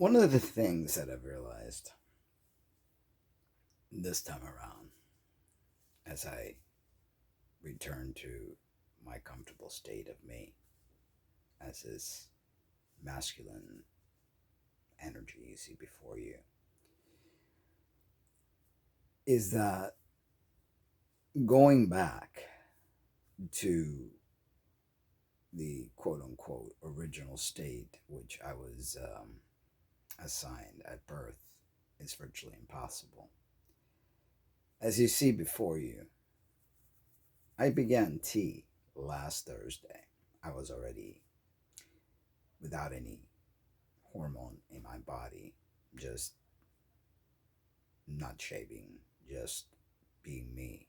One of the things that I've realized this time around as I return to my comfortable state of me as this masculine energy you see before you is that going back to the quote unquote original state which I was assigned at birth is virtually impossible. As you see before you, I began tea last Thursday. I was already without any hormone in my body, just not shaving, just being me.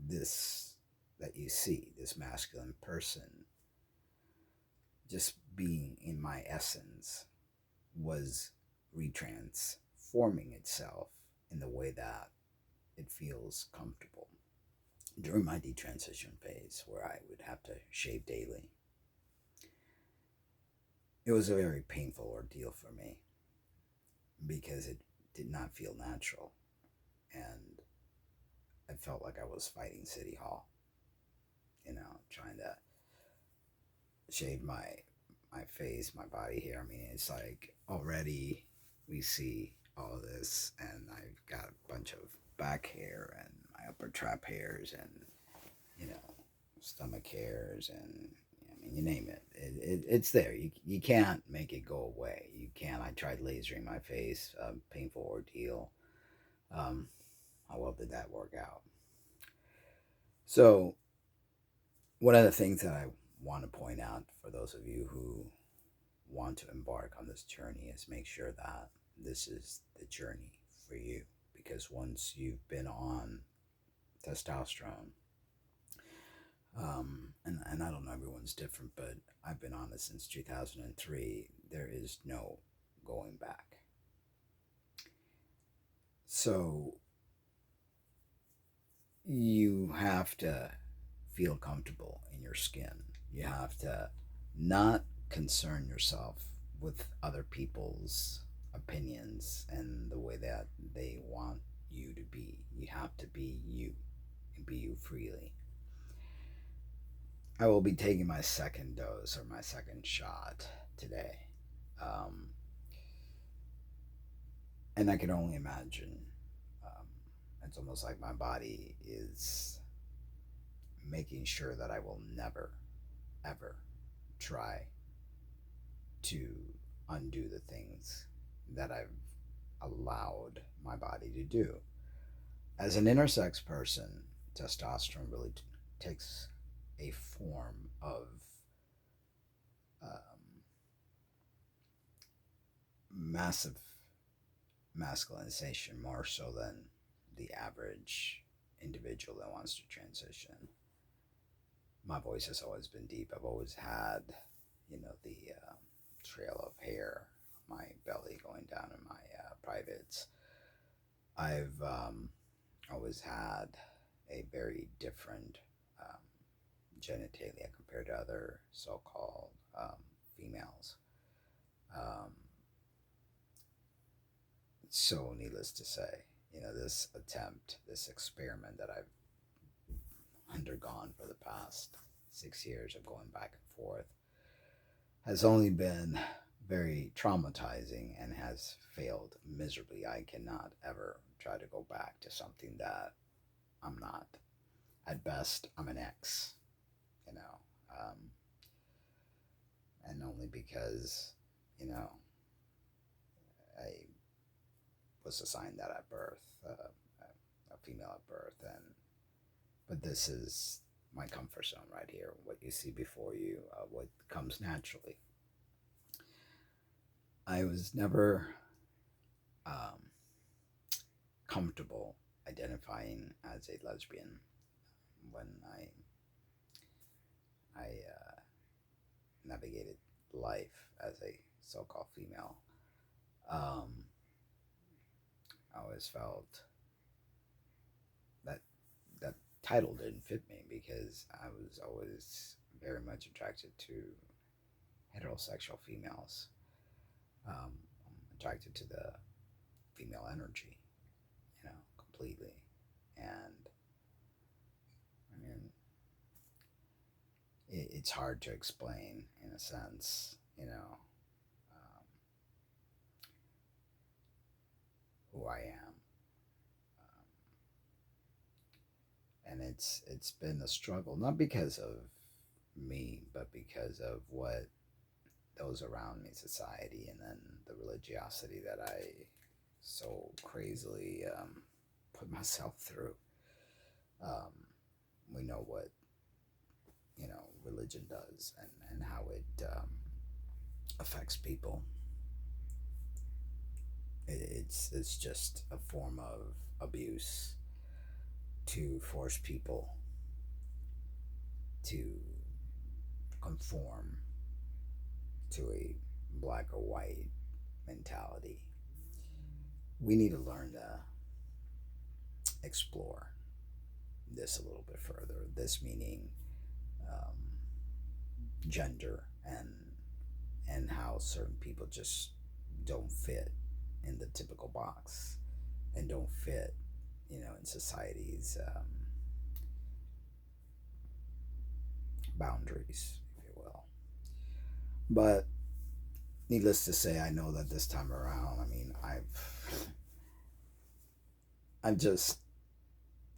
This that you see, this masculine person, just being in my essence, was retransforming itself in the way that it feels comfortable. During my detransition phase, where I would have to shave daily, it was a very painful ordeal for me because it did not feel natural. And I felt like I was fighting City Hall, trying to shave my face, my body hair. I mean, it's like already we see all this, and I've got a bunch of back hair and my upper trap hairs, and you know, stomach hairs, and I mean, you name it. It's there. You can't make it go away. You can't. I tried lasering my face, painful ordeal. Um, how well did that work out? So, one of the things that I want to point out for those of you who want to embark on this journey is make sure that this is the journey for you. Because once you've been on testosterone, and I don't know, everyone's different, but I've been on it since 2003, there is no going back. So you have to feel comfortable in your skin. You have to not concern yourself with other people's opinions and the way that they want you to be. You have to be you and be you freely. I will be taking my second dose or my second shot today. Um, and I can only imagine. Um, it's almost like my body is making sure that I will never, ever try to undo the things that I've allowed my body to do. As an intersex person, testosterone really takes a form of um, massive masculinization, more so than the average individual that wants to transition. My voice has always been deep. I've always had, the trail of hair on my belly going down in my privates. I've always had a very different um, genitalia compared to other so-called females. Um, so, needless to say, this attempt, this experiment that I've undergone for the past 6 years of going back and forth has only been very traumatizing and has failed miserably. I cannot ever try to go back to something that I'm not. At best, I'm an ex, you know, um, and only because, you know, I was assigned that at birth, a female at birth, but this is my comfort zone right here. What you see before you, what comes naturally. I was never um, comfortable identifying as a lesbian when I navigated life as a so-called female. Um, I always felt that that title didn't fit me because I was always very much attracted to heterosexual females. I'm attracted to the female energy, completely. And I mean, it's hard to explain in a sense, who I am. And it's been a struggle, not because of me, but because of what those around me, society, and then the religiosity that I so crazily put myself through. Um, we know what religion does, and how it affects people. It's just a form of abuse to force people to conform to a black or white mentality. We need to learn to explore this a little bit further. This meaning um, gender, and how certain people just don't fit in the typical box, and don't fit, in society's boundaries, if you will. But needless to say, I know that this time around, I mean, I just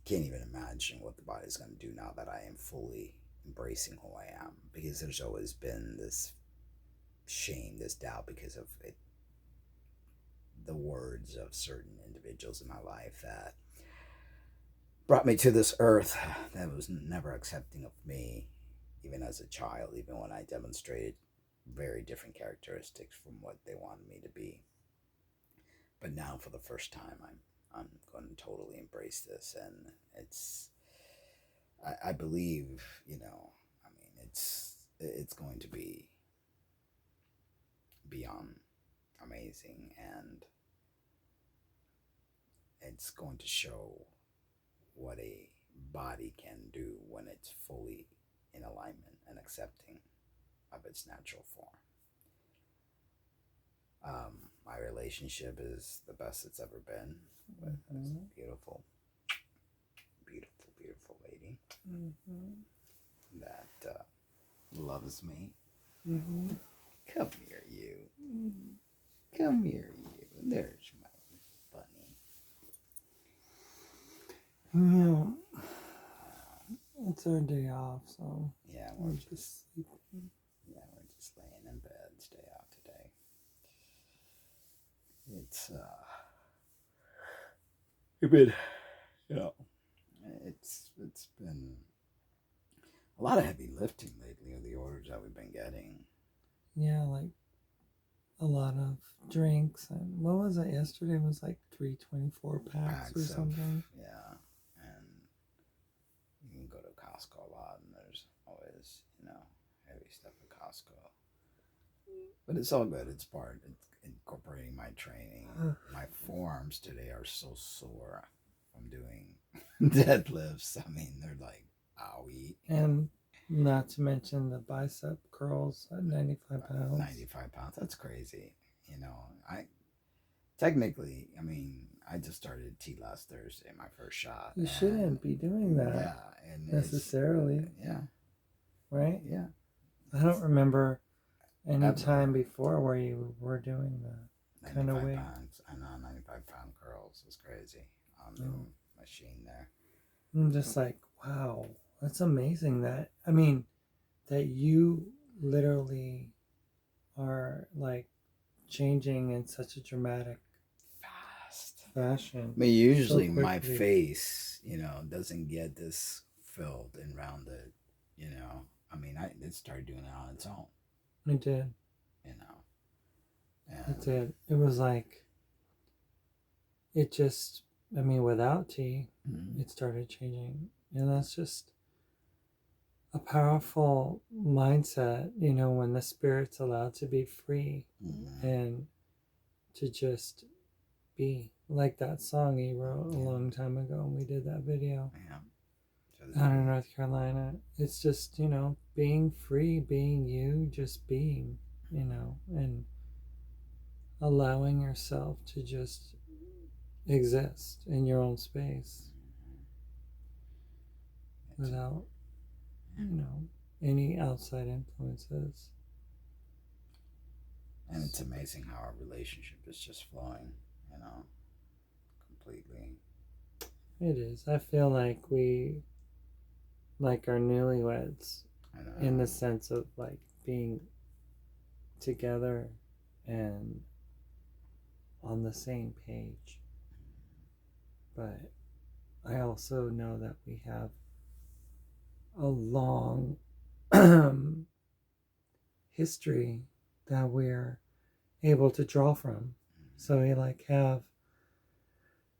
can't even imagine what the body's going to do now that I am fully embracing who I am, because there's always been this shame, this doubt, because of it, the words of certain individuals in my life that brought me to this earth, that was never accepting of me, even as a child, even when I demonstrated very different characteristics from what they wanted me to be. But now, for the first time, I'm going to totally embrace this, and I believe, I mean, it's going to be beyond amazing, and it's going to show what a body can do when it's fully in alignment and accepting of its natural form. My relationship is the best it's ever been with this beautiful, beautiful, beautiful lady that loves me. Come here, you. Come here, you. There's my bunny. Yeah. It's our day off, so yeah, we're just sleeping. Yeah, we're just laying in bed. Stay out today. It's been, it's been a lot of heavy lifting lately of the orders that we've been getting. Yeah, like a lot of drinks, and what was it yesterday? It was like 324 packs or something. Yeah, and you can go to Costco a lot, and there's always heavy stuff at Costco. But it's all good. It's part. It's incorporating my training. My forearms today are so sore from doing deadlifts. I mean, they're like owie. And not to mention the bicep curls at 95 pounds. 95 pounds. That's crazy. I technically, I mean, I just started T last Thursday, my first shot. You shouldn't be doing that. Yeah, and necessarily. Yeah. Right? Yeah. I don't remember any time before where you were doing that kind of weight. Pounds. I know, 95-pound curls is crazy on the machine there. I'm just like, wow, that's amazing. That you literally are like changing in such a dramatic fashion. I mean, usually my face, doesn't get this filled and rounded. I mean, it started doing it on its own. It did. And it did. It was like, it just, without tea, it started changing. And that's just a powerful mindset, when the spirit's allowed to be free and to just be. Like that song he wrote a long time ago, and we did that video out in North Carolina. It's just, being free, being you, just being, and allowing yourself to just exist in your own space without, any outside influences. And it's amazing how our relationship is just flowing, completely. It is. I feel like we like our newlyweds I know. in the sense of like being together and on the same page. But I also know that we have a long history that we're able to draw from. So we like have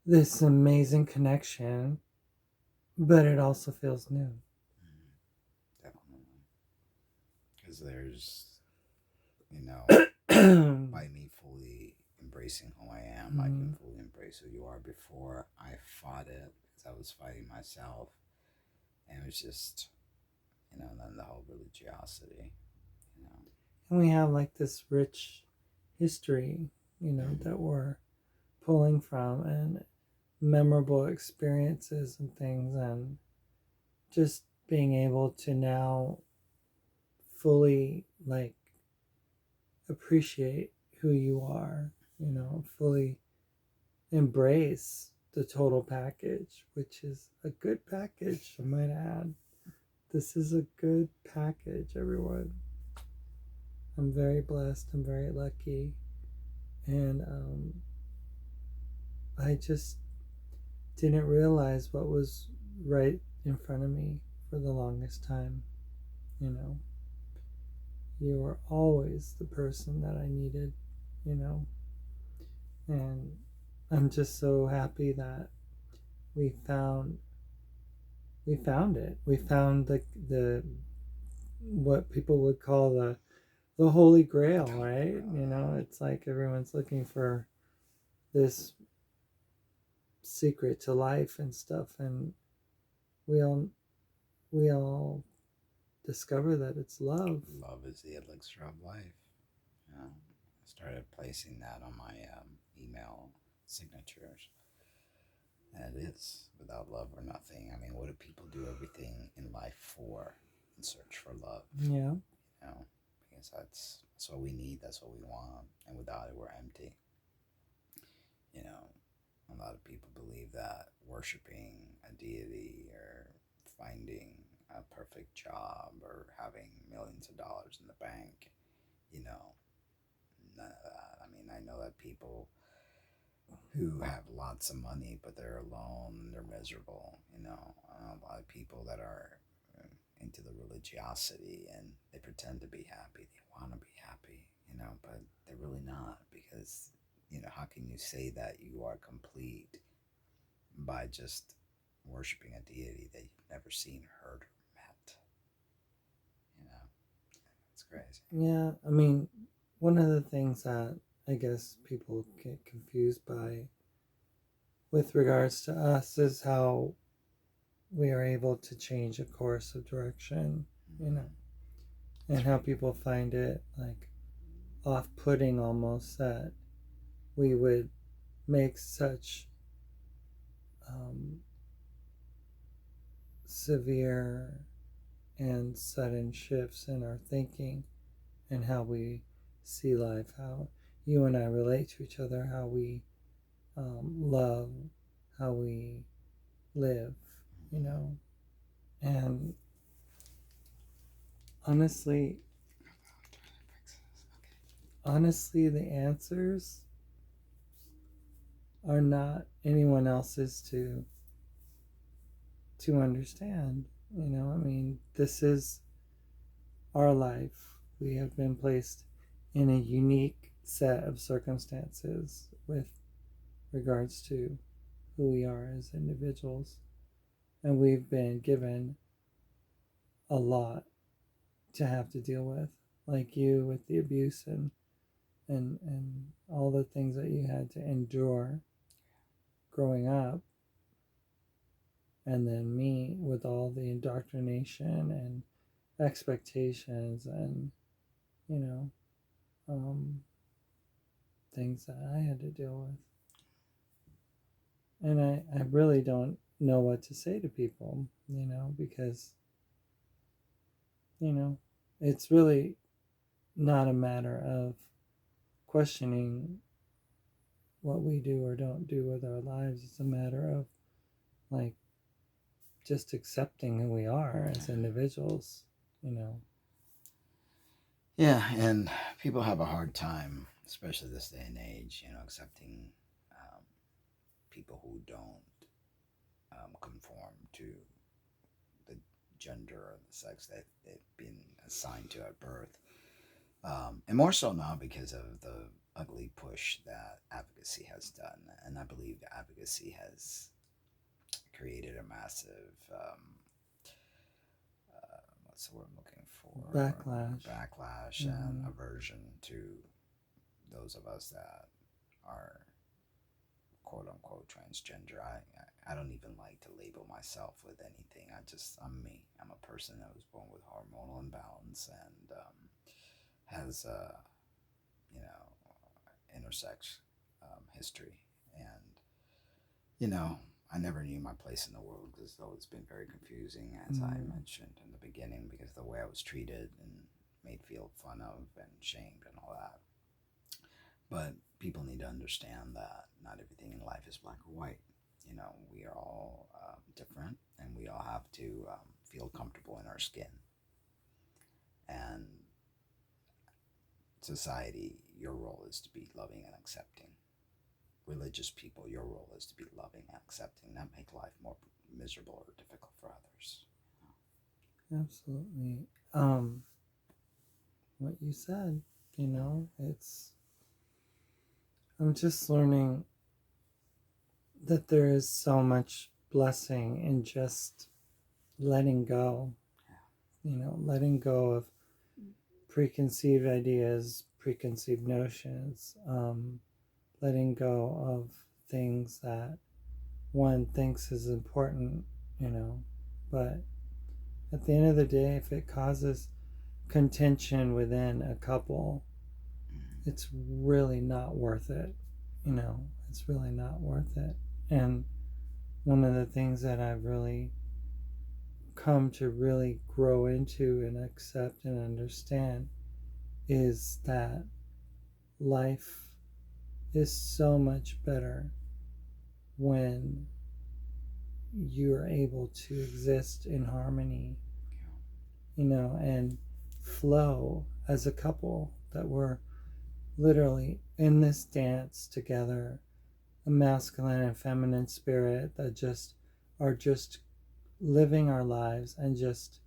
this amazing connection, but it also feels new. Definitely. Because there's, by me fully embracing who I am, I can fully embrace who you are. Before I fought it, because I was fighting myself. And it was just, then the whole religiosity, And we have like this rich history, that we're pulling from and memorable experiences and things, and just being able to now fully like appreciate who you are, fully embrace the total package, which is a good package, I might add. This is a good package, everyone. I'm very blessed. I'm very lucky. And I just didn't realize what was right in front of me for the longest time. You know, you were always the person that I needed, you know, and I'm just so happy that we found we found it. We found the what people would call the holy grail, right? It's like everyone's looking for this secret to life and stuff, and we all we all discover that it's love. Love is the elixir of life. I started placing that on my email signatures. And it is. Without love or nothing. I mean, what do people do everything in life for? In search for love. Yeah. Because that's what we need, that's what we want. And without it, we're empty. You know, a lot of people believe that worshiping a deity or finding a perfect job or having millions of dollars in the bank, you know, none of that. I mean, I know that people who have lots of money but they're alone, they're miserable, a lot of people that are into the religiosity and they pretend to be happy, they want to be happy, but they're really not because, how can you say that you are complete by just worshiping a deity that you've never seen, heard, or met? It's crazy. Yeah, I mean, one of the things that I guess people get confused by with regards to us is how we are able to change a course of direction, and how people find it like off putting almost that we would make such um, severe and sudden shifts in our thinking and how we see life, how you and I relate to each other, how we love, how we live, And honestly, the answers are not anyone else's to understand. I mean, this is our life. We have been placed in a unique set of circumstances with regards to who we are as individuals. And we've been given a lot to have to deal with, like you with the abuse and all the things that you had to endure growing up, and then me with all the indoctrination and expectations and you know um, things that I had to deal with. And I really don't know what to say to people, because, you know, it's really not a matter of questioning what we do or don't do with our lives. It's a matter of, like, just accepting who we are as individuals. Yeah, and people have a hard time, especially this day and age, accepting people who don't conform to the gender or the sex that they've been assigned to at birth. And more so now because of the ugly push that advocacy has done. And I believe advocacy has created a massive, what's the word I'm looking for? Backlash and aversion to those of us that are quote unquote transgender. I don't even like to label myself with anything. I'm me. I'm a person that was born with hormonal imbalance and has you know intersex history, and I never knew my place in the world because though it's been very confusing, as I mentioned in the beginning, because of the way I was treated and made feel fun of and shamed and all that. But people need to understand that not everything in life is black or white. We are all different, and we all have to feel comfortable in our skin. And society, your role is to be loving and accepting. Religious people, your role is to be loving and accepting, not make life more miserable or difficult for others. Absolutely. What you said, it's I'm just learning that there is so much blessing in just letting go. Letting go of preconceived ideas, preconceived notions, letting go of things that one thinks is important, but at the end of the day, if it causes contention within a couple, it's really not worth it. It's really not worth it. And one of the things that I've really come to really grow into and accept and understand is that life is so much better when you're able to exist in harmony, and flow as a couple, that we're literally in this dance together, a masculine and feminine spirit that are just living our lives and just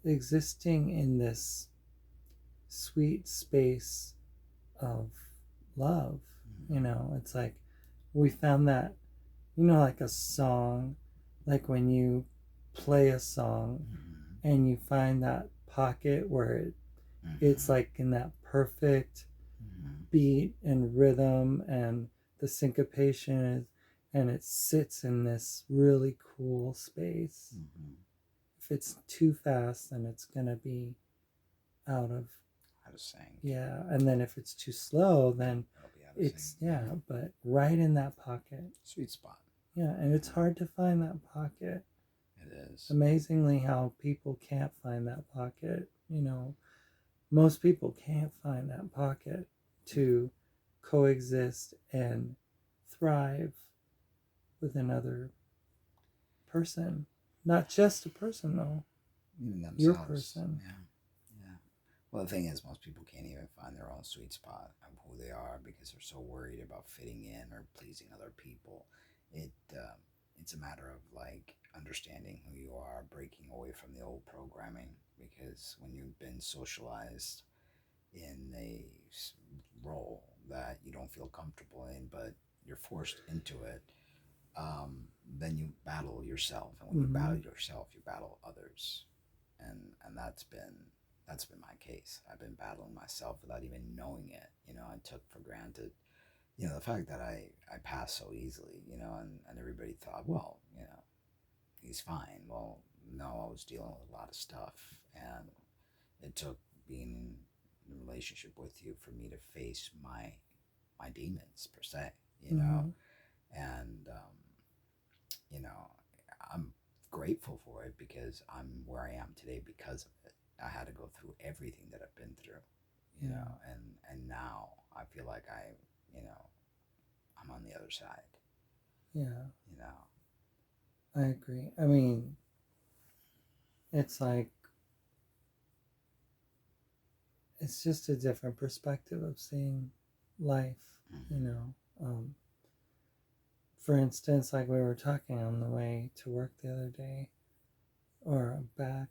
existing in this sweet space of love. It's like we found that, like a song, like when you play a song and you find that pocket where it's like in that perfect beat and rhythm, and the syncopation is, and it sits in this really cool space. If it's too fast, then it's gonna be out of sync. Yeah, and then if it's too slow, then it's but right in that pocket, sweet spot. Yeah, and it's hard to find that pocket. It is amazingly how people can't find that pocket. Most people can't find that pocket to coexist and thrive with another person. Not just a person, though. Even themselves. Your person. Yeah. Well, the thing is, most people can't even find their own sweet spot of who they are because they're so worried about fitting in or pleasing other people. It's a matter of like understanding who you are, breaking away from the old programming. Because when you've been socialized in a role that you don't feel comfortable in, but you're forced into it, then you battle yourself, and when you battle yourself, you battle others, and that's been my case. I've been battling myself without even knowing it. I took for granted, the fact that I passed so easily, and everybody thought, well, he's fine. Well, no, I was dealing with a lot of stuff, and it took being in a relationship with you for me to face my my demons per se, Mm-hmm. and you know, I'm grateful for it because I'm where I am today because of it. I had to go through everything that I've been through, Yeah. and now I feel like I'm on the other side, Yeah. you know. I agree. I mean, it's like it's just a different perspective of seeing life, you Mm-hmm. know. Um, for instance, like we were talking on the way to work the other day or back,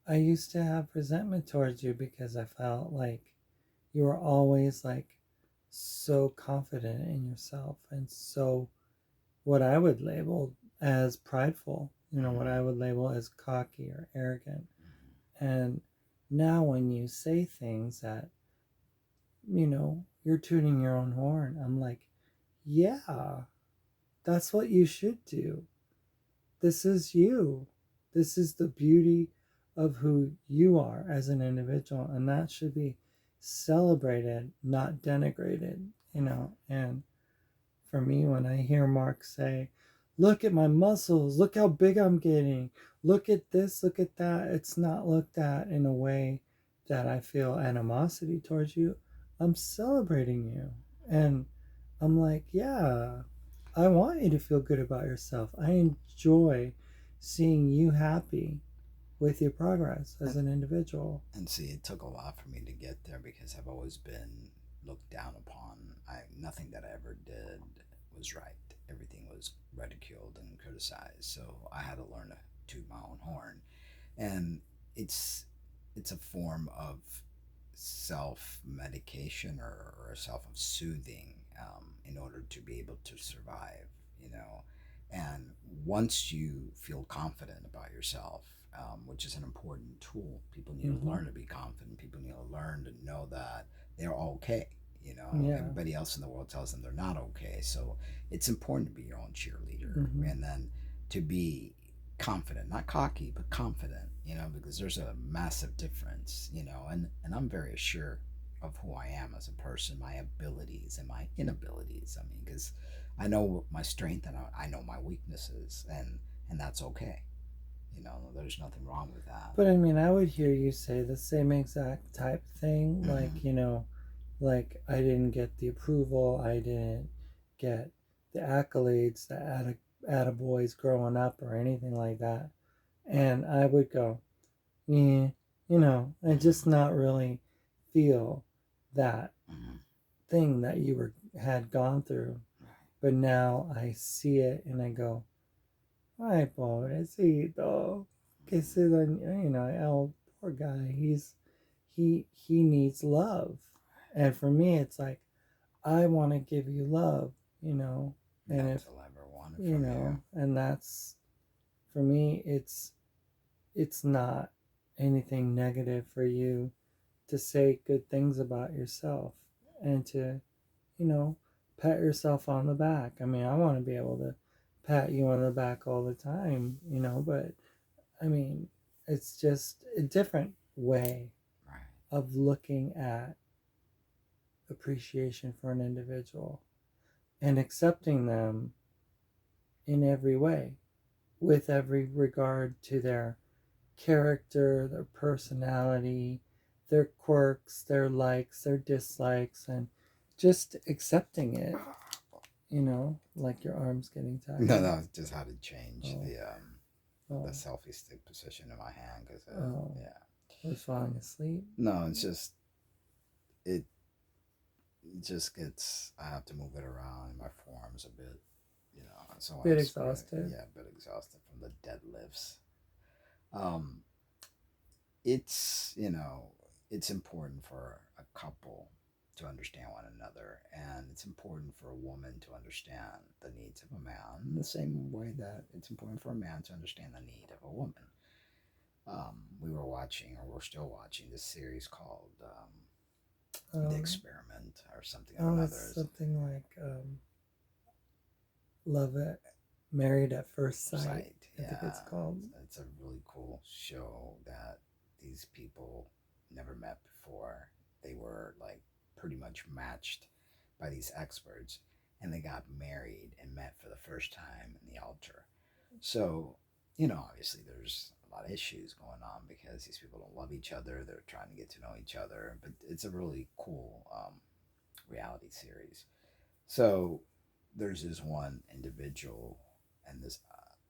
I used to have resentment towards you because I felt like you were always like so confident in yourself and so what I would label as prideful, what I Mm-hmm. would label as cocky or arrogant. And now when you say things that, you're tooting your own horn, I'm like, yeah, that's what you should do. This is you. This is the beauty of who you are as an individual. And that should be celebrated, not denigrated. And for me, when I hear Mark say, look at my muscles, look how big I'm getting, look at this, look at that, it's not looked at in a way that I feel animosity towards you. I'm celebrating you. And I'm like, yeah, I want you to feel good about yourself. I enjoy seeing you happy with your progress as And, an individual. and see, it took a lot for me to get there because I've always been looked down upon. Nothing that I ever did was right. Everything was ridiculed and criticized. So I had to learn to toot my own horn, and it's it's a form of self medication or a self of soothing in order to be able to survive, you know. And once you feel confident about yourself, which is an important tool, people need to Mm-hmm. learn to be confident. People need to learn to know that they're okay. Yeah. Everybody else in the world tells them they're not okay. So it's important to be your own cheerleader, Mm-hmm. and then to be confident, not cocky, but confident, because there's a massive difference, and I'm very sure of who I am as a person, my abilities and my inabilities. I mean, because I know my strength and I know my weaknesses, and that's okay. There's nothing wrong with that. But I mean, I would hear you say the same exact type thing, Mm-hmm. like I didn't get the approval, I didn't get the accolades, the attaboys growing up or anything like that. And I would go, yeah, and Mm-hmm. just not really feel that Mm-hmm. thing that you had gone through. Right. But now I see it and I go, ay, pobrecito. Que se el poor guy. He needs love. And for me, it's like, I want to give you love, and if, That's all I ever wanted from you. and that's, for me, it's not anything negative for you to say good things about yourself and to, you know, pat yourself on the back. I mean, I want to be able to pat you on the back all the time, but I mean, it's just a different way Right. of looking at appreciation for an individual and accepting them in every way with every regard to their character, their personality, their quirks, their likes, their dislikes, and just accepting it, like your arm's getting No, tired. no, just how to change Oh, the oh, selfie stick position in my hand, because oh, yeah. was falling asleep. No, it's just it it just gets, I have to move it around in my forearms a bit, so Bit I'm spreading, exhausted. yeah, a bit exhausted from the deadlifts. Um, it's important for a couple to understand one another, and it's important for a woman to understand the needs of a man in the same way that it's important for a man to understand the need of a woman. We were watching, or we're still watching, this series called The Um, Experiment, or something or oh, it's another. something like Love It, Married at First Sight, Sight, I think yeah. it's called. It's a really cool show that these people never met before. They were like pretty much matched by these experts, and they got married and met for the first time in the altar. So, obviously there's a lot of issues going on because these people don't love each other. They're trying to get to know each other, but it's a really cool reality series. So there's this one individual and this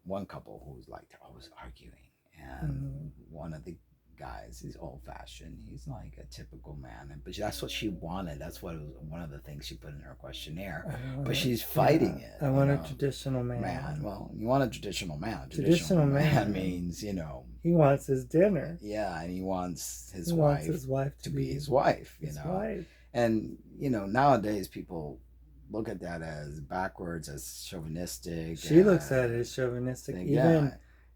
one couple who's like they're always arguing, and one of the guys is old fashioned. He's like a typical man, but that's what she wanted. That's what was one of the things she put in her questionnaire. But she's fighting it. I want a traditional man. Well, you want a traditional man. Traditional man means he wants his dinner. Yeah, and he wants his wife to be his wife. Wife. And nowadays people look at that as backwards, as chauvinistic. She looks at it as chauvinistic.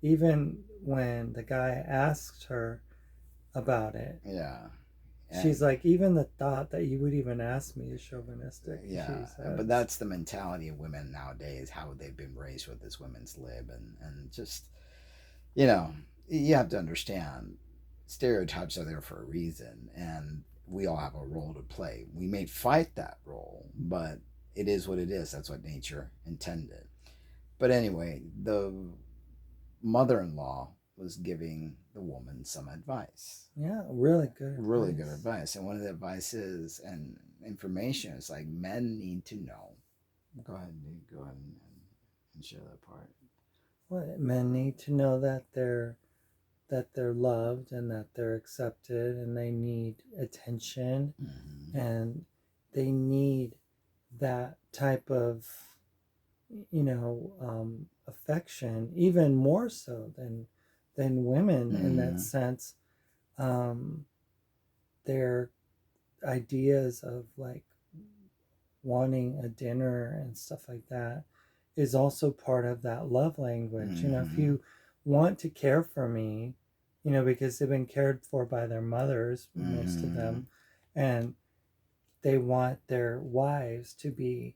Even when the guy asked her about it. Yeah. And she's like, even the thought that you would even ask me is chauvinistic. Yeah. But that's the mentality of women nowadays, how they've been raised with this women's lib, and just, you have to understand stereotypes are there for a reason, and we all have a role to play. We may fight that role, but it is what it is. That's what nature intended. But anyway, the mother-in-law was giving the woman some advice. Yeah, really good advice. Really good advice. And one of the advice is, and information is like, men need to know. Go ahead and share that part. Well, men need to know that they're loved and that they're accepted, and they need attention, and they need that type of affection, even more so than women in that sense. Their ideas of like wanting a dinner and stuff like that is also part of that love language. If you want to care for me, because they've been cared for by their mothers, most of them, and they want their wives to be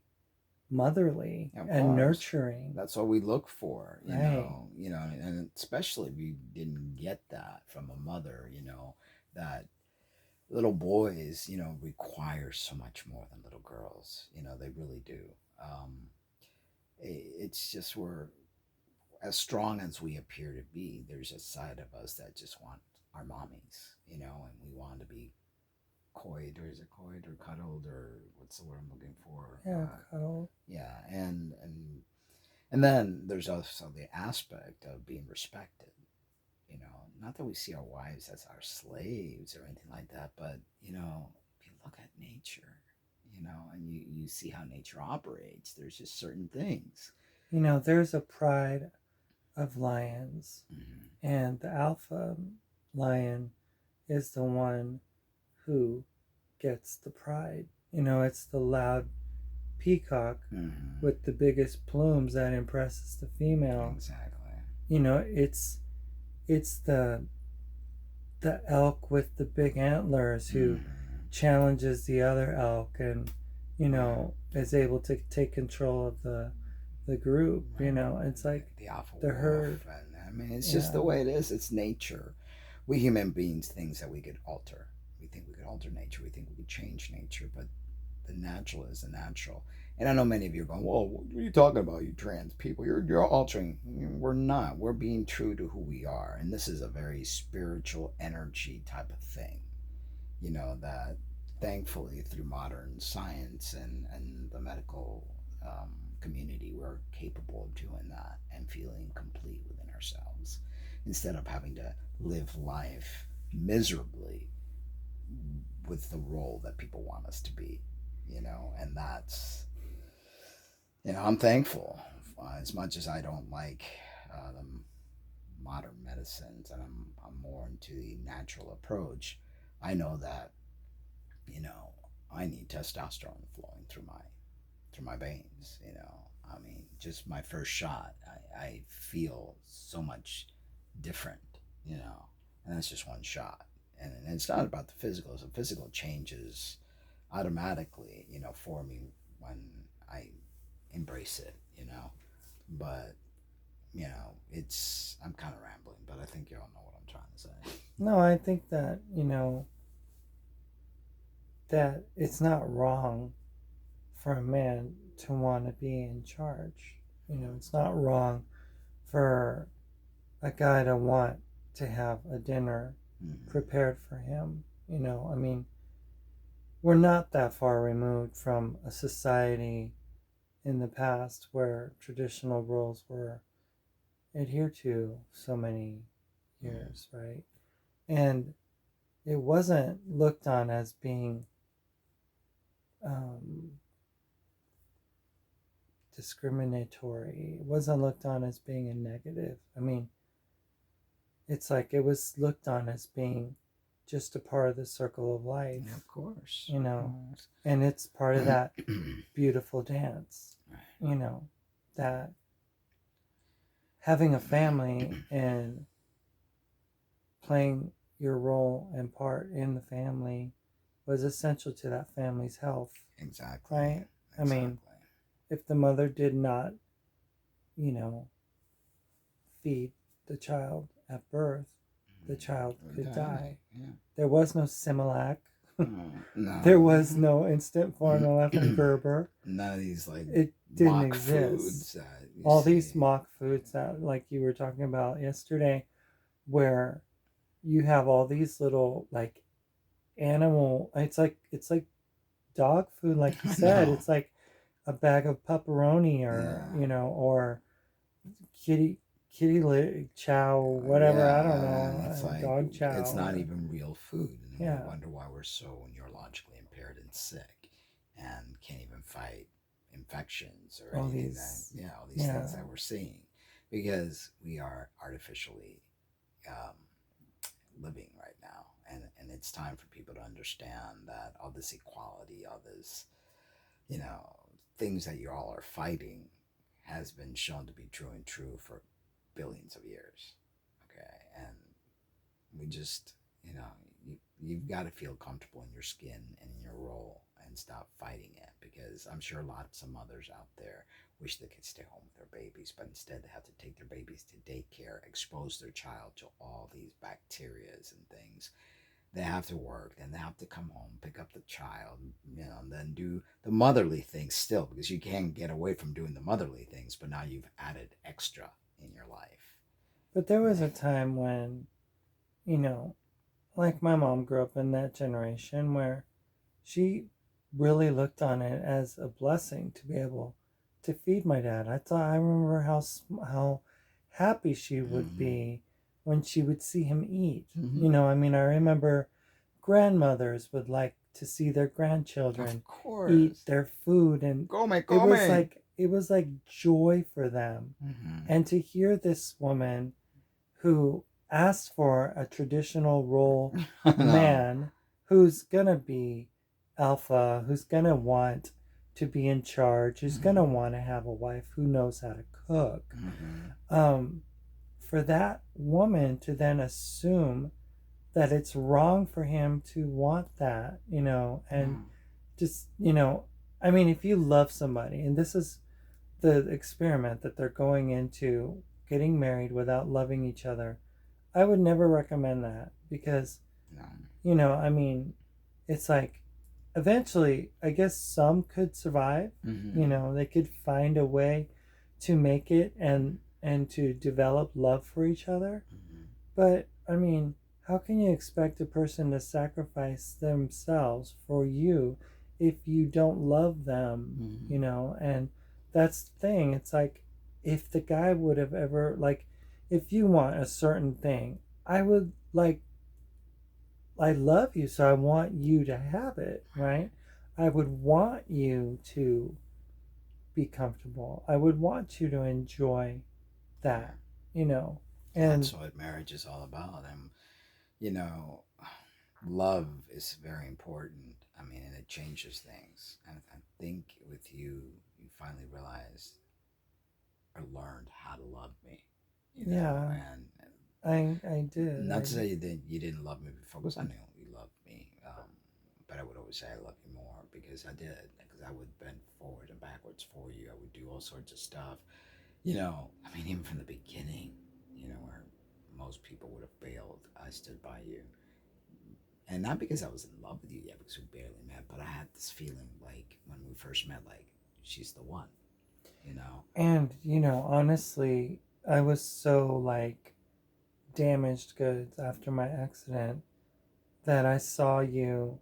motherly and nurturing. That's what we look for, and especially if you didn't get that from a mother, that little boys, require so much more than little girls. They really do. It's just we're as strong as we appear to be. There's a side of us that just want our mommies, and we want to be coyed, or is it coyed or cuddled, or what's the word I'm looking for? Yeah, cuddled. Yeah, and then there's also the aspect of being respected. Not that we see our wives as our slaves or anything like that, but if you look at nature, and you see how nature operates, there's just certain things. There's a pride of lions, and the alpha lion is the one who gets the pride. It's the loud peacock with the biggest plumes that impresses the female. Exactly. It's the elk with the big antlers who challenges the other elk, and is able to take control of the group. It's like the alpha the herd. And, it's just the way it is. It's nature. We human beings think that we could alter. We think we could alter nature. We think we could change nature, but the natural is the natural. And I know many of you are going, well, what are you talking about, you trans people? You're altering. We're not. We're being true to who we are. And this is a very spiritual energy type of thing, that thankfully through modern science and the medical community, we're capable of doing that and feeling complete within ourselves instead of having to live life miserably with the role that people want us to be, and that's, I'm thankful. As much as I don't like the modern medicines, and I'm more into the natural approach, I know that, I need testosterone flowing through my veins. Just my first shot, I feel so much different, and that's just one shot. And it's not about the physical. The physical changes automatically, for me when I embrace it, But, I'm kind of rambling, but I think you all know what I'm trying to say. No, I think that, that it's not wrong for a man to want to be in charge. It's not wrong for a guy to want to have a dinner prepared for him. I mean, we're not that far removed from a society in the past where traditional roles were adhered to so many years, right? And it wasn't looked on as being um, discriminatory. It wasn't looked on as being a negative. I mean, it's like it was looked on as being just a part of the circle of life. Of course. And it's part of that beautiful dance. Right. That having a family and playing your role and part in the family was essential to that family's health. Exactly. Right? Exactly. I mean, if the mother did not, feed the child at birth, the child could die. Yeah. There was no Similac. No. There was no instant formula from Gerber. None of these it didn't mock exist. Foods all these mock foods that, like you were talking about yesterday, where you have all these little animal. It's like dog food, like you said. It's like a bag of pepperoni, or or kitty chow, whatever. I don't know. It's dog chow. It's not even real food, and Yeah. we wonder why we're so neurologically impaired and sick, and can't even fight infections or All anything these- all these things that we're seeing, because we are artificially living right now, and it's time for people to understand that all this equality, all this, things that you all are fighting, has been shown to be true and true for billions of years. Okay, and we just, you've got to feel comfortable in your skin and in your role and stop fighting it, because I'm sure lots of mothers out there wish they could stay home with their babies, but instead they have to take their babies to daycare, expose their child to all these bacterias and things. They have to work, then they have to come home, pick up the child, and then do the motherly things still, because you can't get away from doing the motherly things, but now you've added extra in your life. But there was a time when, like my mom grew up in that generation where she really looked on it as a blessing to be able to feed my dad. I remember how happy she would be when she would see him eat. I mean, I remember grandmothers would like to see their grandchildren eat their food, and it was like joy for them. And to hear this woman who asked for a traditional role man who's gonna be alpha, who's gonna want to be in charge, who's gonna want to have a wife who knows how to cook. For that woman to then assume that it's wrong for him to want that, and just, I mean, if you love somebody, and this is the experiment that they're going into, getting married without loving each other, I would never recommend that, because, I mean, it's like, eventually, I guess some could survive. They could find a way to make it, and to develop love for each other. But I mean, how can you expect a person to sacrifice themselves for you if you don't love them? And that's the thing. It's like, if the guy would have ever, like, if you want a certain thing, I would, like, I love you, so I want you to have it, right? I would want you to be comfortable. I would want you to enjoy that, And that's what marriage is all about. And, love is very important. I mean, and it changes things. And I think with you, you finally realized or learned how to love me. And I did. Not to say that you didn't love me before, because I knew you loved me. But I would always say I love you more, because I did. Because I would bend forward and backwards for you. I would do all sorts of stuff. I mean, even from the beginning, where most people would have bailed, I stood by you. And not because I was in love with you yet, because we barely met, but I had this feeling like when we we first met, like, she's the one, you know. And, honestly, I was so like damaged goods after my accident that I saw you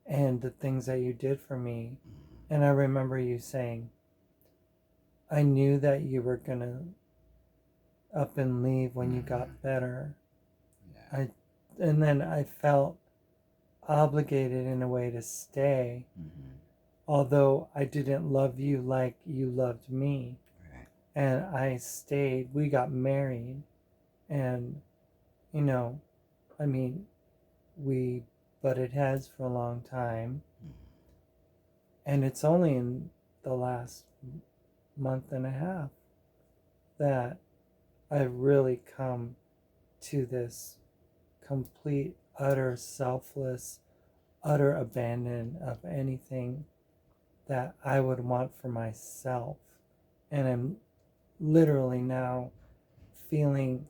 and the things that you did for me. Mm-hmm. And I remember you saying, I knew that you were going to up and leave when you Mm-hmm. got better. Yeah. And then I felt obligated in a way to stay, Mm-hmm. although I didn't love you like you loved me. Right. And I stayed. We got married. And, you know, I mean, we butted heads for a long time. Mm-hmm. And it's only in the last month and a half that I've really come to this complete, utter selfless, utter abandon of anything that I would want for myself. And I'm literally now feeling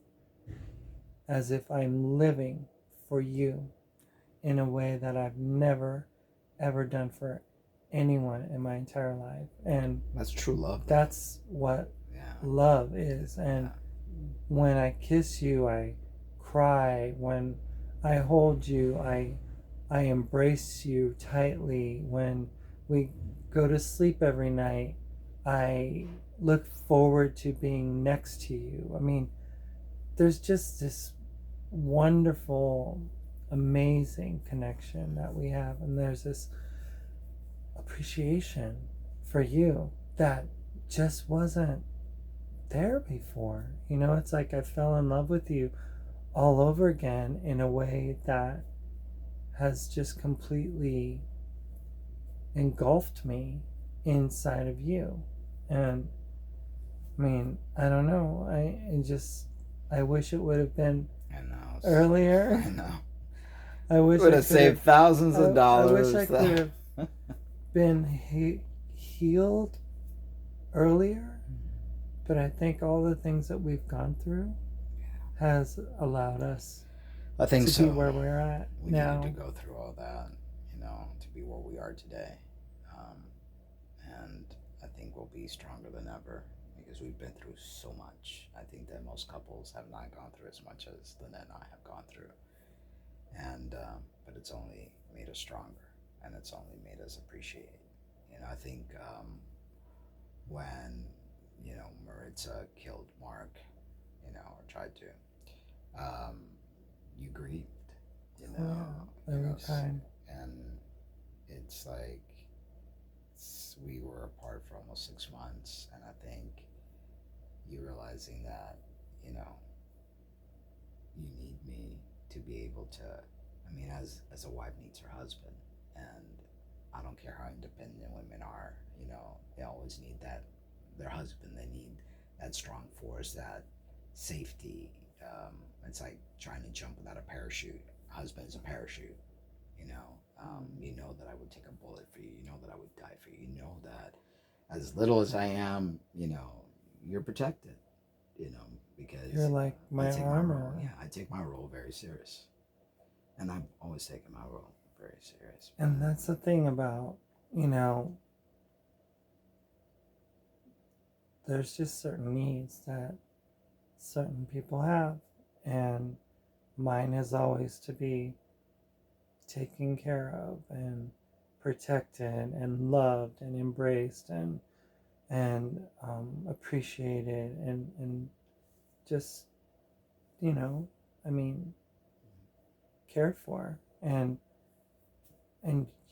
as if I'm living for you in a way that I've never ever done for anyone in my entire life. And That's true love, though. that's what Yeah. love is. And Yeah. when I kiss you, I cry. When I hold you, I embrace you tightly. When we go to sleep every night, I look forward to being next to you. I mean, there's just this wonderful, amazing connection that we have. And there's this appreciation for you that just wasn't there before. It's like I fell in love with you all over again in a way that has just completely engulfed me inside of you. And I mean, I don't know. I wish it would have been I know. earlier. I know. I wish Would I have could saved thousands of I dollars. wish I could have been healed earlier. But I think all the things that we've gone through has allowed us I think to so. be where we're at We now. needed to go through all that, to be where we are today. And I think we'll be stronger than ever because we've been through so much. I think that most couples have not gone through as much as Lynette and I have gone through. And but it's only made us stronger, and it's only made us appreciate. I think when Maritza killed Mark, or tried to, you grieved, Every time. and it's like we were apart for almost 6 months, and I think you realizing that you need me to be able to. I mean, as a wife needs her husband, and I don't care how independent women are, they always need their husband. They need that strong force, that safety. It's like trying to jump without a parachute. Husband is a parachute. You know that I would take a bullet for you. You know that I would die for you. You know that as little as I am, you're protected. Because You're like my armor. I take my role very serious, and I've always taken my role very serious. And that's the thing about, there's just certain needs that certain people have, and mine is always to be taken care of and protected and loved and embraced and appreciated and just I mean cared for. And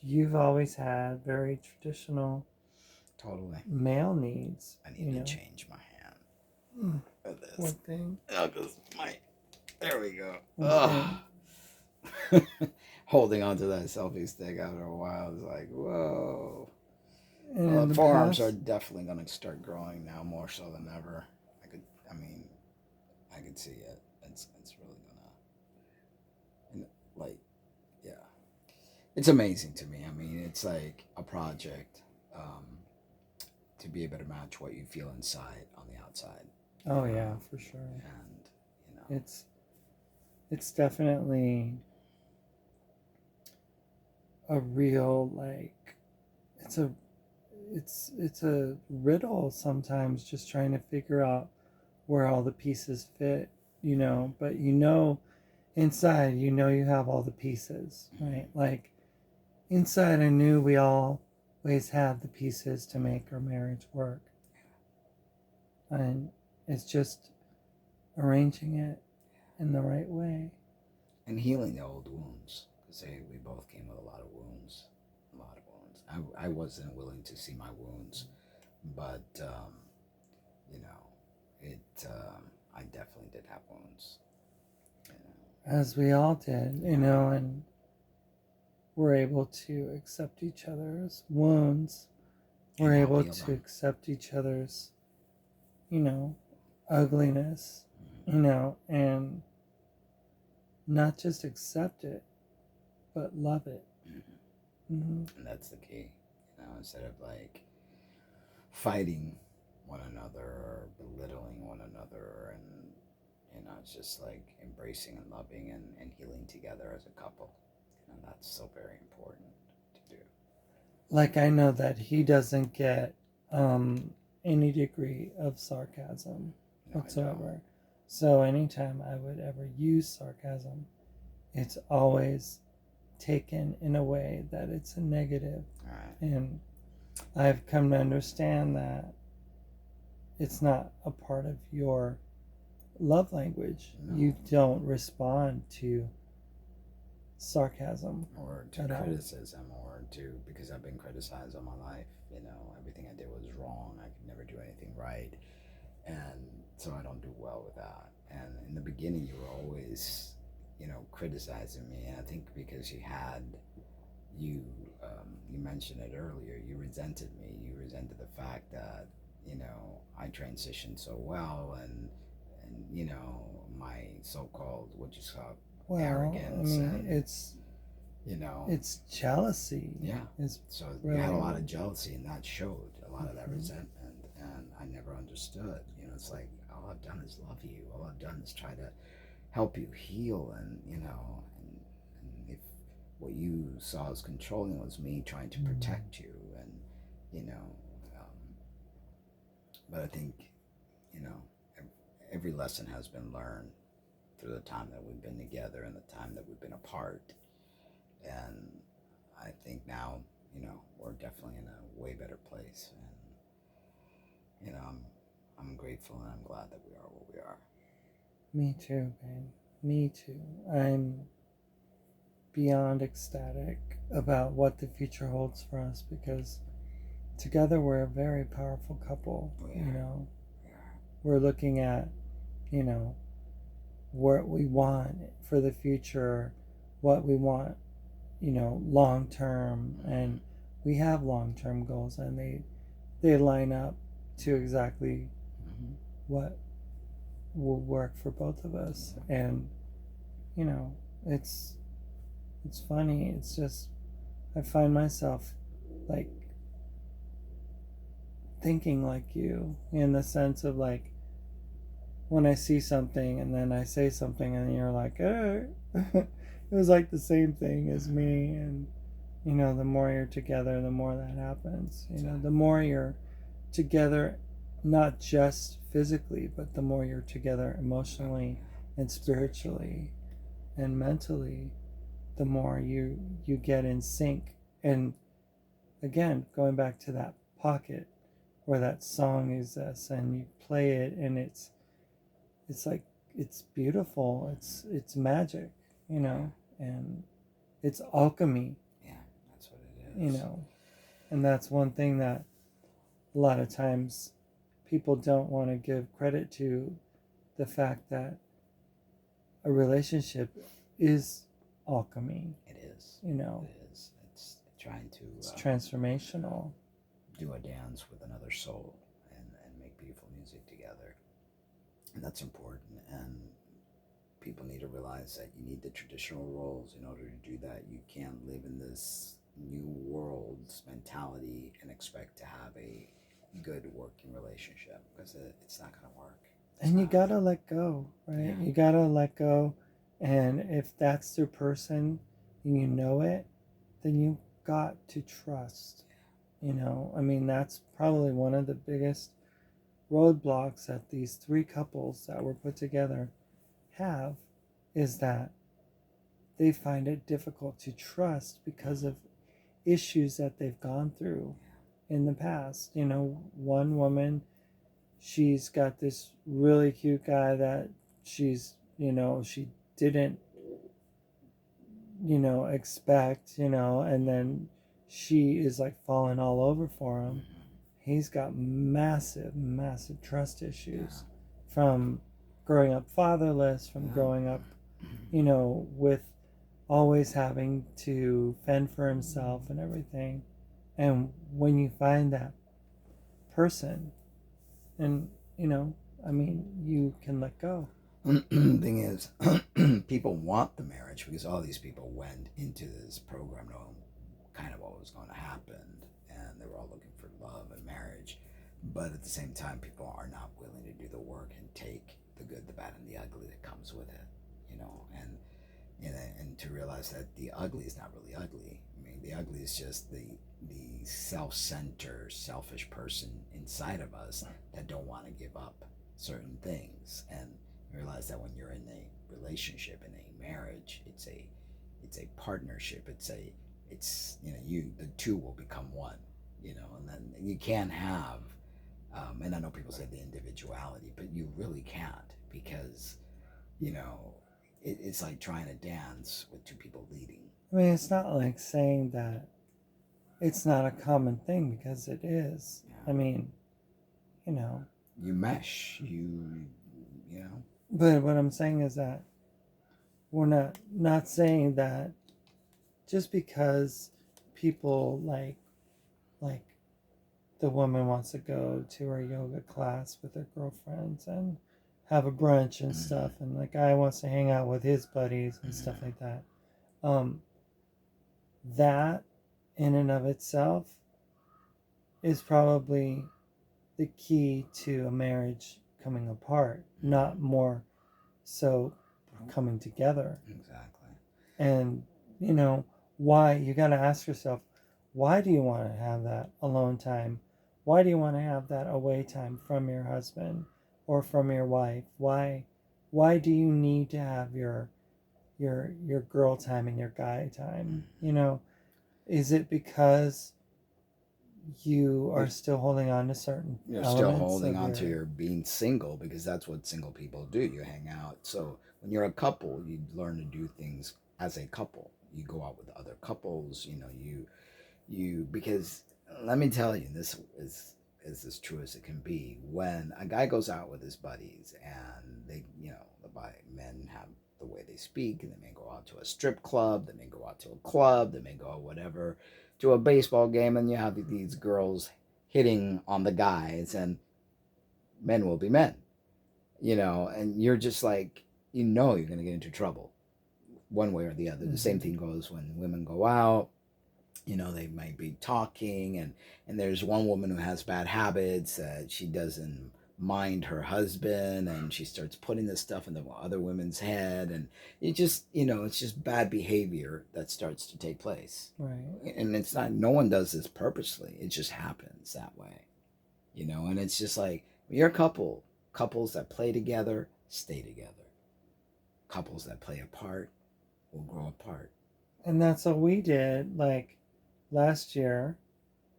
you've always had very traditional Totally male needs. I need to change my hand with this. What thing? Oh, cause there we go. Okay. Holding onto that selfie stick after a while is like, whoa. And The forearms are definitely going to start growing now more so than ever. I could see it. It's really gonna, yeah. It's amazing to me. I mean, it's like a project to be able to match what you feel inside on the outside. Oh yeah, for sure. And it's definitely a real it's a it's a riddle sometimes, just trying to figure out where all the pieces fit, but inside, you have all the pieces, right? Like inside, I knew we always had the pieces to make our marriage work. And it's just arranging it in the right way. And healing the old wounds. Because we both came with a lot of wounds. A lot of wounds. I wasn't willing to see my wounds, but, you know, I definitely did have wounds. You know. As we all did, and we're able to accept each other's wounds. We're able to accept each other's, ugliness, and not just accept it, but love it. And that's the key. Instead of like fighting one another or belittling one another, and it's just like embracing and loving and healing together as a couple. That's so very important to do. Like, I know that he doesn't get any degree of sarcasm whatsoever. So anytime I would ever use sarcasm, it's always taken in a way that it's a negative. And I've come to understand that it's not a part of your love language. No. You don't respond to sarcasm or to criticism because I've been criticized all my life. Everything I did was wrong. I could never do anything right, and so I don't do well with that. And in the beginning, you were always criticizing me, and I think because you mentioned it earlier, you resented me. You resented the fact that I transitioned so well, and my so-called arrogance. I mean, it's jealousy. Yeah. So you had a lot of jealousy, and that showed a lot of that resentment, and I never understood. It's like, all I've done is love you. All I've done is try to help you heal, and if what you saw as controlling was me trying to protect you, and but I think every lesson has been learned through the time that we've been together and the time that we've been apart. And I think now, we're definitely in a way better place. And, I'm grateful, and I'm glad that we are where we are. Me too, babe. Me too. I'm beyond ecstatic about what the future holds for us, because together we're a very powerful couple. We're looking at, what we want for the future, what we want, long term, and we have long term goals, and they line up to exactly what will work for both of us. And it's funny. It's just, I find myself like thinking like you, in the sense of like, when I see something and then I say something and you're like, it was like the same thing as me. And the more you're together, the more that happens. The more you're together, not just physically, but the more you're together emotionally and spiritually and mentally, the more you get in sync. And again, going back to that pocket where that song exists, and you play it, and it's like, it's beautiful, it's magic, and it's alchemy. Yeah, that's what it is. And that's one thing that a lot of times people don't want to give credit to, the fact that a relationship is alchemy. It is. It is. It's trying to. It's transformational. Do a dance with another soul, and make beautiful music together, and that's important. And people need to realize that you need the traditional roles in order to do that. You can't live in this new world's mentality and expect to have a good working relationship, because it's not going to work. And you gotta let go, right? Yeah. You gotta let go, and if that's the person and you know it, then you got to trust. You know, I mean, that's probably one of the biggest roadblocks that these three couples that were put together have, is that they find it difficult to trust because of issues that they've gone through in the past. You know, one woman, she's got this really cute guy that she didn't, expect, and then she is like falling all over for him. He's got massive, massive trust issues from growing up fatherless, from growing up, with always having to fend for himself and everything. And when you find that person, and, I mean, you can let go. Thing is, people want the marriage because all these people went into this program knowing kind of what was going to happen, and they were all looking for love and marriage. But at the same time, people are not willing to do the work and take the good, the bad, and the ugly that comes with it, and to realize that the ugly is not really ugly. I mean, the ugly is just the self-centered, selfish person inside of us that don't want to give up certain things, and realize that when you're in a relationship, in a marriage, it's a partnership. It's you, the two will become one. And then you can't have, and I know people say the individuality, but you really can't, because it's like trying to dance with two people leading. I mean, it's not like saying that it's not a common thing, because it is. I mean, you mesh, you know. But what I'm saying is that we're not saying that just because people like the woman wants to go to her yoga class with her girlfriends and have a brunch and stuff, and the guy wants to hang out with his buddies and stuff like that. That in and of itself is probably the key to a marriage coming apart, not more so coming together. Exactly. And why, you got to ask yourself, why do you want to have that alone time? Why do you want to have that away time from your husband or from your wife? Why do you need to have your girl time and your guy time? Is it because you are still holding on to certain You're elements still holding of on to your being single, because that's what single people do. You hang out. So when you're a couple, you learn to do things as a couple. You go out with other couples. You because let me tell you, this is as true as it can be. When a guy goes out with his buddies, and the men have the way they speak, and they may go out to a strip club, they may go out to a club, they may go out whatever, to a baseball game, and you have these girls hitting on the guys, and men will be men, and you're just like, you're going to get into trouble one way or the other. The same thing goes when women go out. They might be talking, and there's one woman who has bad habits, that she doesn't mind her husband, and she starts putting this stuff in the other women's head, and it's just bad behavior that starts to take place. Right. And it's not, no one does this purposely, it just happens that way. And it's just like, you're a couples that play together stay together. Couples that play apart will grow apart. And that's what we did. Like last year,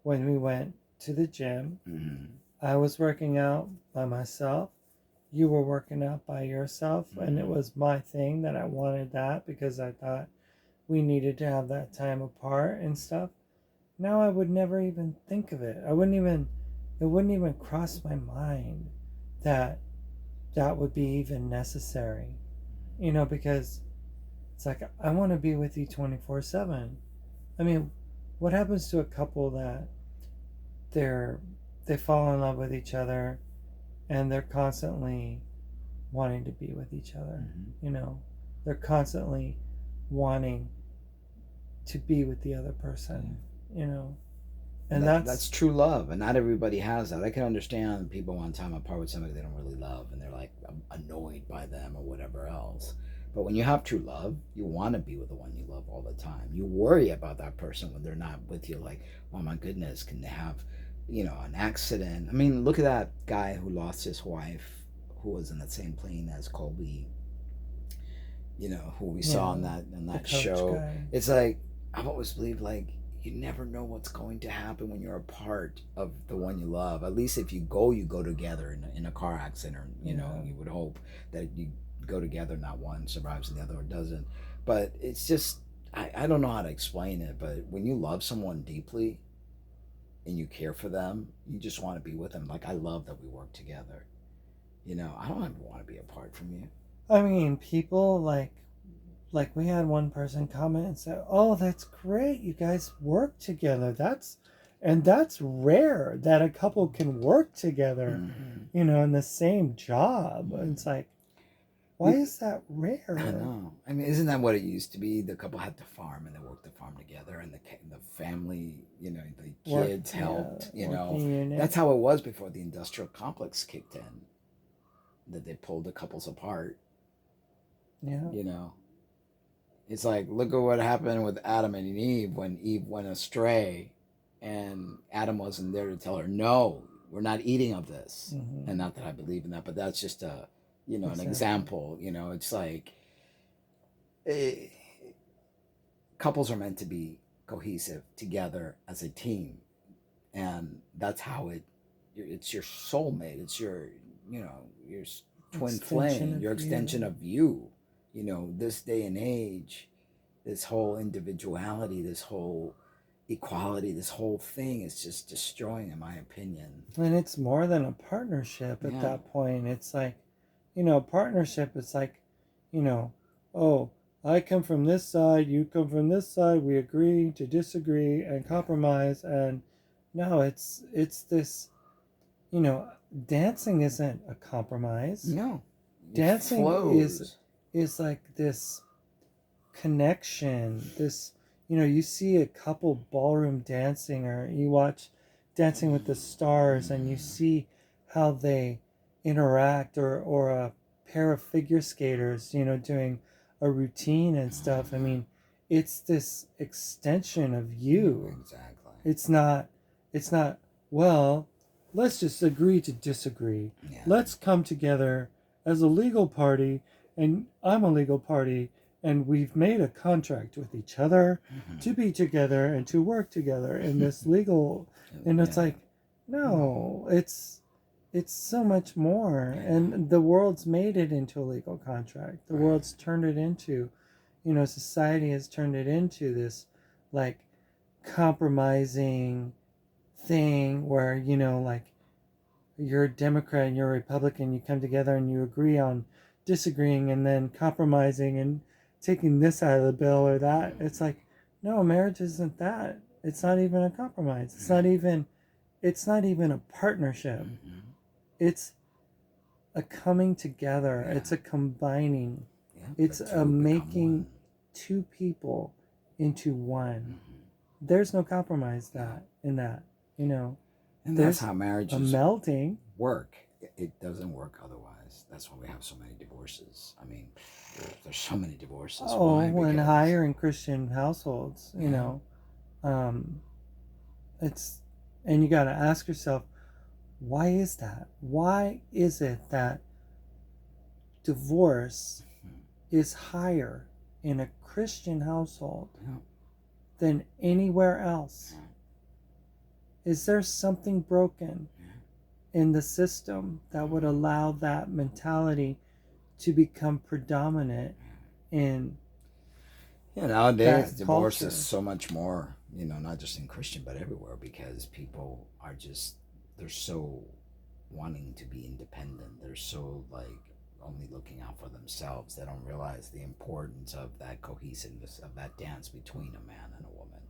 when we went to the gym, I was working out by myself. You were working out by yourself. And it was my thing that I wanted that, because I thought we needed to have that time apart and stuff. Now I would never even think of it. It wouldn't even cross my mind that that would be even necessary. Because it's like, I want to be with you 24/7. I mean, what happens to a couple that they fall in love with each other, and they're constantly wanting to be with each other? They're constantly wanting to be with the other person. And that's true love, and not everybody has that. I can understand people want time apart with somebody they don't really love, and they're like annoyed by them or whatever else. But when you have true love, you want to be with the one you love all the time. You worry about that person when they're not with you. Like, oh my goodness, can they have, an accident? I mean, look at that guy who lost his wife, who was in the same plane as Colby. Who we saw Yeah, on the that coach show. guy. It's like I've always believed like you never know what's going to happen when you're a part of the one you love. At least if you go together in a car accident, or Yeah. you would hope that you go together, not one survives and the other doesn't. But it's just I don't know how to explain it, but when you love someone deeply and you care for them, you just want to be with them. Like I love that we work together. I don't ever want to be apart from you. I mean, people like we had one person comment and say, "Oh, that's great. You guys work together. That's rare that a couple can work together, in the same job." And it's like, why You, is that rare? I know. I mean, isn't that what it used to be? The couple had to farm and they worked the farm together, and the family, the kids helped. Working unit. That's how it was before the industrial complex kicked in. That they pulled the couples apart. Yeah. It's like look at what happened with Adam and Eve when Eve went astray, and Adam wasn't there to tell her, "No, we're not eating of this." Mm-hmm. And not that I believe in that, but that's just an Exactly. example. It's like. Eh, Couples are meant to be cohesive together as a team, and that's how it's your soulmate, it's your twin flame, your extension of you. This day and age, this whole individuality, this whole equality, this whole thing is just destroying, in my opinion. And it's more than a partnership at that point. It's like, partnership is like, you know, oh, I come from this side, you come from this side, we agree to disagree and compromise. And no, it's this, you know, dancing isn't a compromise. No, it Dancing flows. is like this connection, this, you see a couple ballroom dancing, or you watch Dancing with the Stars, and you see how they interact, or a pair of figure skaters, doing a routine and stuff. I mean, it's this extension of you. Exactly. It's not well, let's just agree to disagree. Yeah. Let's come together as a legal party, and I'm a legal party, and we've made a contract with each other to be together and to work together in this legal. And it's like, no, it's so much more. And the world's made it into a legal contract. The world's turned it into, society has turned it into this like compromising thing where, like, you're a Democrat and you're a Republican, you come together and you agree on disagreeing and then compromising and taking this out of the bill or that. It's like, no, marriage isn't that. It's not even a compromise. It's not even a partnership. It's a coming together. It's a combining. It's a making two people into one. There's no compromise in that. And that's how marriages a melting work. It doesn't work otherwise. That's why we have so many divorces. I mean, there's so many divorces. Oh, and higher in Christian households, it's, and you got to ask yourself, why is that? Why is it that divorce is higher in a Christian household than anywhere else? Is there something broken in the system that would allow that mentality to become predominant in nowadays divorce is so much more, not just in Christian but everywhere, because people are just, they're so wanting to be independent. They're so like only looking out for themselves. They don't realize the importance of that cohesiveness, of that dance between a man and a woman,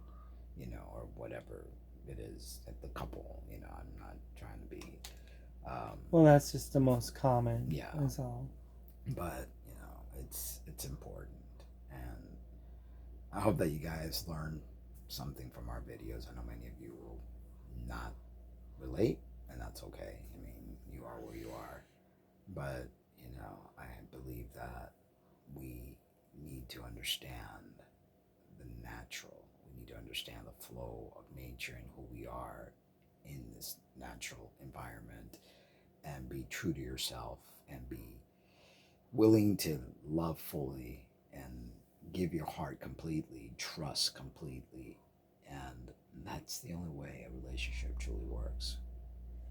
or whatever it is at the couple. I'm not trying to be well, that's just the most common. Yeah. That's all. But it's important, and I hope that you guys learn something from our videos. I know many of you will not relate, and that's okay. I mean, you are where you are, but I believe that we understand the natural. We need to understand the flow of nature and who we are in this natural environment, and be true to yourself, and be willing to love fully, and give your heart completely, trust completely. And that's the only way a relationship truly works.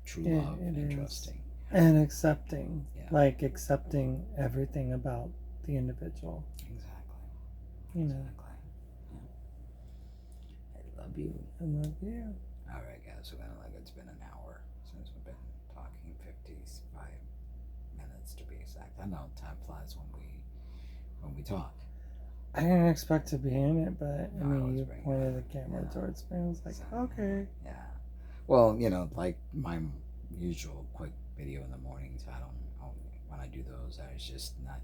True love it and is. trusting. And accepting, Yeah, like accepting everything about the individual. exactly. You know, Exactly. Yeah. I love you. I love you. All right, guys. So like it's been an hour since we've been talking. 55 minutes to be exact. I know time flies when we talk. I didn't expect to be in it, but I No, I mean, was you bringing pointed the camera towards me. I was like, so, okay. yeah. Well, like my usual quick video in the mornings. When I do those, it's just not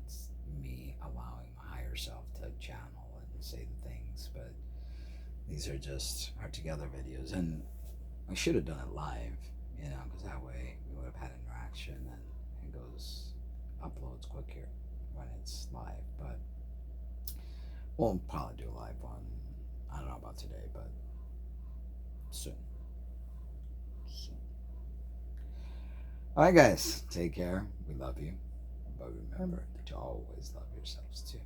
me allowing my higher self to channel and say the things, but these are just our together videos, and I should have done it live, because that way we would have had interaction, and it goes uploads quicker when it's live. But we'll probably do a live one. I don't know about today, but soon. Soon. All right, guys. Take care. We love you, but remember to always love yourselves too.